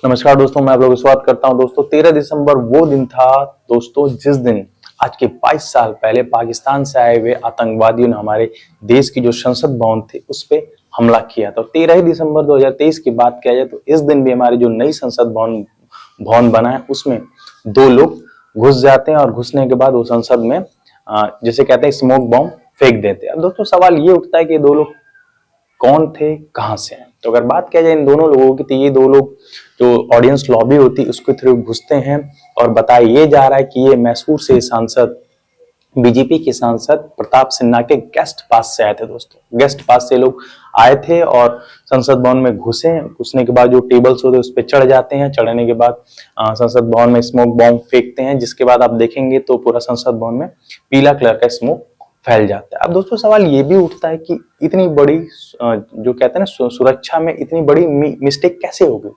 नमस्कार दोस्तों, मैं आप लोगों का स्वागत करता हूं। दोस्तों 13 दिसंबर वो दिन था दोस्तों जिस दिन आज के 22 साल पहले पाकिस्तान से आए हुए आतंकवादियों ने हमारे देश की जो संसद भवन थे उस पे हमला किया था। 13 ही दिसंबर 2023 की बात किया जाए तो इस दिन भी हमारी जो नई संसद भवन बना है उसमें दो लोग घुस जाते हैं और घुसने के बाद वो संसद में जैसे कहते हैं स्मोक बॉम्ब फेंक देते हैं। अब दोस्तों सवाल ये उठता है कि दो लोग कौन थे, कहां से हैं। तो अगर बात किया जाए इन दोनों लोगों की तो ये दो लोग जो ऑडियंस लॉबी होती है उसके थ्रू घुसते हैं और बताया ये जा रहा है कि ये मैसूर से सांसद बीजेपी के सांसद प्रताप सिन्हा के गेस्ट पास से आए थे। दोस्तों गेस्ट पास से लोग आए थे और संसद भवन में घुसने के बाद जो टेबल्स होते हैं उस पर चढ़ जाते हैं। चढ़ने के बाद संसद भवन में स्मोक बॉम्ब फेंकते हैं, जिसके बाद आप देखेंगे तो पूरा संसद भवन में पीला कलर का स्मोक फैल जाता है। अब दोस्तों सवाल ये भी उठता है कि इतनी बड़ी जो कहते हैं ना सुरक्षा में इतनी बड़ी मिस्टेक कैसे हो गई,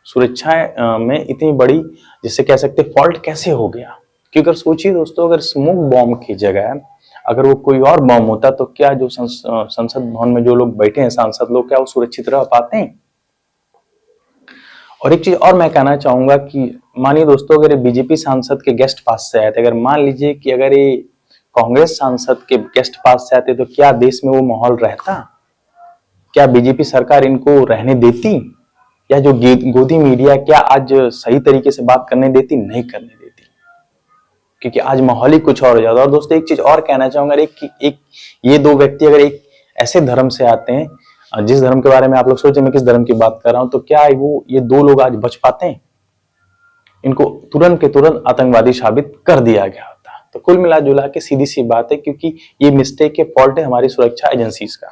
सुरक्षा में इतनी बड़ी जिसे कह सकते फॉल्ट कैसे हो गया। क्योंकि अगर सोचिए दोस्तों, अगर स्मोक बॉम्ब की जगह अगर वो कोई और बॉम्ब होता तो क्या जो संसद भवन में जो लोग बैठे हैं सांसद लोग, क्या वो सुरक्षित रह पाते हैं। और एक चीज और मैं कहना चाहूंगा कि मानिए दोस्तों अगर बीजेपी सांसद के गेस्ट पास से आए थे, अगर मान लीजिए कि अगर ये कांग्रेस सांसद के गेस्ट पास से आते तो क्या देश में वो माहौल रहता, क्या बीजेपी सरकार इनको रहने देती, या जो गोदी मीडिया क्या आज सही तरीके से बात करने देती, नहीं करने देती, क्योंकि आज माहौल ही कुछ और हो जाता। और दोस्तों एक चीज और कहना चाहूंगा, एक ये दो व्यक्ति अगर एक ऐसे धर्म से आते हैं जिस धर्म के बारे में आप लोग सोचे मैं किस धर्म की बात कर रहा हूं, तो क्या वो ये दो लोग आज बच पाते हैं। इनको तुरंत के तुरंत आतंकवादी साबित कर दिया गया। तो कुल मिला जुला के सीधी सी बात है, क्योंकि ये मिस्टेक के फॉल्ट है हमारी सुरक्षा एजेंसीज का।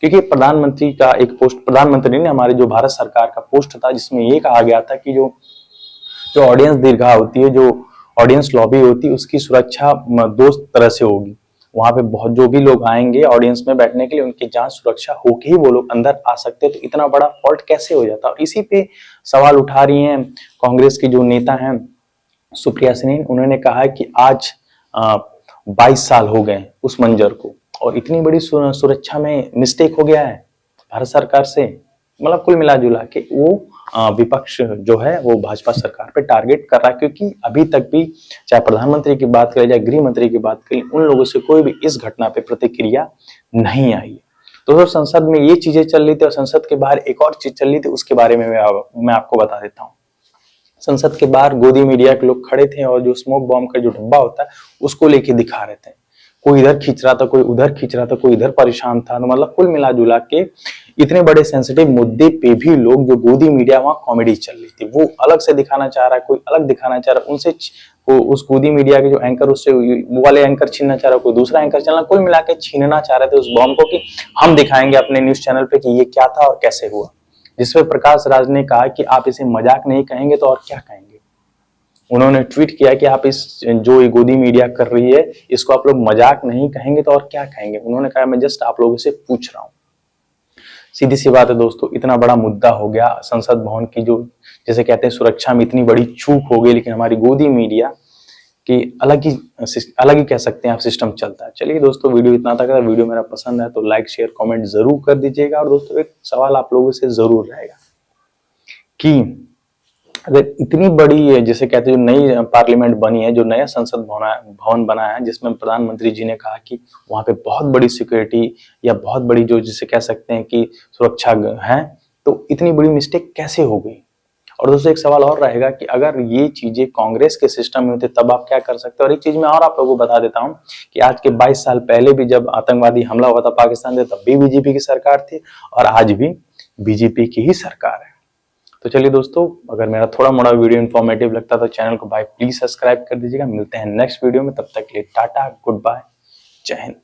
क्योंकि प्रधानमंत्री का एक पोस्ट, प्रधानमंत्री ने हमारे जो भारत सरकार का पोस्ट था जिसमें ये कहा गया था कि जो ऑडियंस दीर्घा होती है, जो ऑडियंस लॉबी होती है, उसकी सुरक्षा दो तरह से होगी। वहां पे बहुत जो भी लोग आएंगे ऑडियंस में बैठने के लिए उनकी जांच सुरक्षा होके ही वो लोग अंदर आ सकते हैं। तो इतना बड़ा फॉल्ट कैसे हो जाता। और इसी पे सवाल उठा रही है कांग्रेस की जो नेता है सुप्रिया सिन्हा। उन्होंने कहा कि आज 22 साल हो गए उस मंजर को और इतनी बड़ी सुरक्षा में मिस्टेक हो गया है भारत सरकार से। मतलब कुल मिला जुला के वो विपक्ष जो है वो भाजपा सरकार पे टारगेट कर रहा है, क्योंकि अभी तक भी चाहे प्रधानमंत्री की बात करें चाहे गृह मंत्री की बात करें, उन लोगों से कोई भी इस घटना पे प्रतिक्रिया नहीं आई है। तो संसद में ये चीजें चल रही थी और संसद के बाहर एक और चीज चल रही थी, उसके बारे में मैं आपको बता देता हूँ। संसद के बाहर गोदी मीडिया के लोग खड़े थे और जो स्मोक बॉम्ब का जो डब्बा होता है उसको लेके दिखा रहे थे। कोई इधर खींच रहा था, कोई उधर खींच रहा था, कोई इधर परेशान था। तो मतलब कुल मिला जुला के इतने बड़े सेंसिटिव मुद्दे पे भी लोग जो गोदी मीडिया वहां कॉमेडी चल रही थी, वो अलग से दिखाना चाह रहा है, कोई अलग दिखाना चाह रहा है, उनसे उस गोदी मीडिया के जो एंकर उससे वो वाले एंकर छीनना चाह रहा है, कोई दूसरा एंकर चलना, कुल मिला के छीनना चाह रहे थे उस बॉम्ब को कि हम दिखाएंगे अपने न्यूज चैनल पे कि ये क्या था और कैसे हुआ। जिसपे प्रकाश राज ने कहा कि आप इसे मजाक नहीं कहेंगे तो और क्या कहेंगे। उन्होंने ट्वीट किया कि आप इस जो ये गोदी मीडिया कर रही है इसको आप लोग मजाक नहीं कहेंगे तो और क्या कहेंगे। उन्होंने कहा मैं जस्ट आप लोगों से पूछ रहा हूं। सीधी सी बात है दोस्तों, इतना बड़ा मुद्दा हो गया संसद भवन की, जो जैसे कहते हैं सुरक्षा में इतनी बड़ी चूक हो गई, लेकिन हमारी गोदी मीडिया की अलग ही कह सकते हैं आप सिस्टम चलता है। चलिए दोस्तों वीडियो इतना तक, अगर वीडियो मेरा पसंद है तो लाइक शेयर कमेंट जरूर कर दीजिएगा। और दोस्तों एक सवाल आप लोगों से जरूर रहेगा कि अगर इतनी बड़ी जैसे कहते हैं जो नई पार्लियामेंट बनी है, जो नया संसद भवन बना है, जिसमें प्रधानमंत्री जी ने कहा कि वहां पे बहुत बड़ी सिक्योरिटी या बहुत बड़ी जो जिसे कह सकते हैं कि सुरक्षा है, तो इतनी बड़ी मिस्टेक कैसे हो गई। और दोस्तों एक सवाल और रहेगा कि अगर ये चीजें कांग्रेस के सिस्टम में होते तब आप क्या कर सकते हैं। और एक चीज मैं और आप लोगों को बता देता हूं कि आज के 22 साल पहले भी जब आतंकवादी हमला हुआ था पाकिस्तान से, तब भी बीजेपी की सरकार थी और आज भी बीजेपी की ही सरकार है। तो चलिए दोस्तों, अगर मेरा थोड़ा मोड़ा वीडियो इन्फॉर्मेटिव लगता तो चैनल को भाई प्लीज सब्सक्राइब कर दीजिएगा। मिलते हैं नेक्स्ट वीडियो में, तब तक के लिए टाटा, गुड बाय, जय हिंद।